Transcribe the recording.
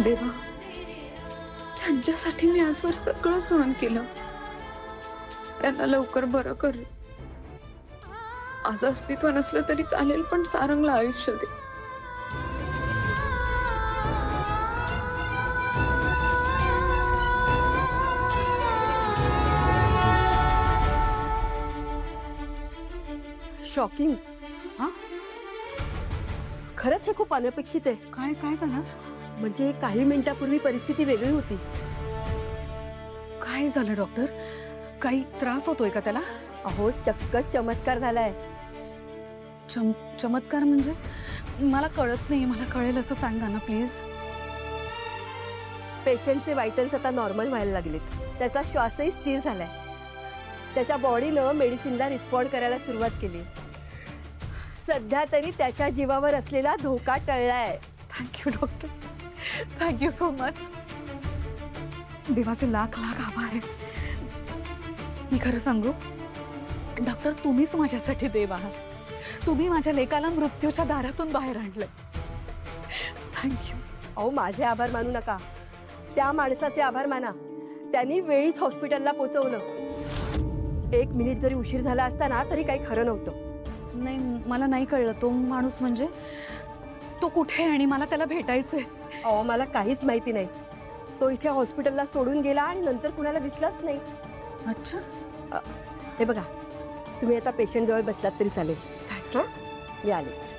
देवा, ज्यांच्यासाठी मी आजवर सगळं सहन केलं त्यांना लवकर बरं कर. आज अस्तित्व नसलं तरी चालेल, पण सारंगला आयुष्य दे. शॉकिंग. हा, खरंच हे खूप अनपेक्षित आहे. काय काय झालं? म्हणजे काही मिनिटापूर्वी परिस्थिती वेगळी होती. काय झालं डॉक्टर? काही त्रास होतोय का त्याला? अहो, चक्क चमत्कार झालाय. चमत्कार म्हणजे? मला कळत नाही, मला कळेल असं सांगा ना प्लीज. पेशंटचे वायटल्स आता नॉर्मल व्हायला लागलेत. त्याचा श्वासही स्थिर झालाय. त्याच्या बॉडीनं मेडिसिनला रिस्पॉन्ड करायला सुरुवात केली. सध्या तरी त्याच्या जीवावर असलेला धोका टळलाय. Thank you doctor, thank you so much. देवाचे लाख लाख आभार आहे. मी खरं सांगू डॉक्टर, तुम्हीच माझ्यासाठी देव आहात. तुम्ही माझ्या लेकाला मृत्यूच्या दारातून बाहेर आणलंय. थँक्यू. अहो, माझे आभार मानू नका, त्या माणसाचे आभार माना. त्यांनी वेळीच हॉस्पिटलला पोहोचवलं. 1 मिनिट जरी उशीर झाला असता ना तरी काही खरं नव्हतं. नाही, मला नाही कळलं तो माणूस म्हणजे तो कुठे आहे आणि मला त्याला भेटायचंय. अहो, मला काहीच माहिती नाही. तो इथे हॉस्पिटलला सोडून गेला आणि नंतर कुणाला दिसलाच नाही. अच्छा, हे बघा, तुम्ही आता पेशंट जवळ बसलात तरी चालेल. थँक्यू. मी आलेच.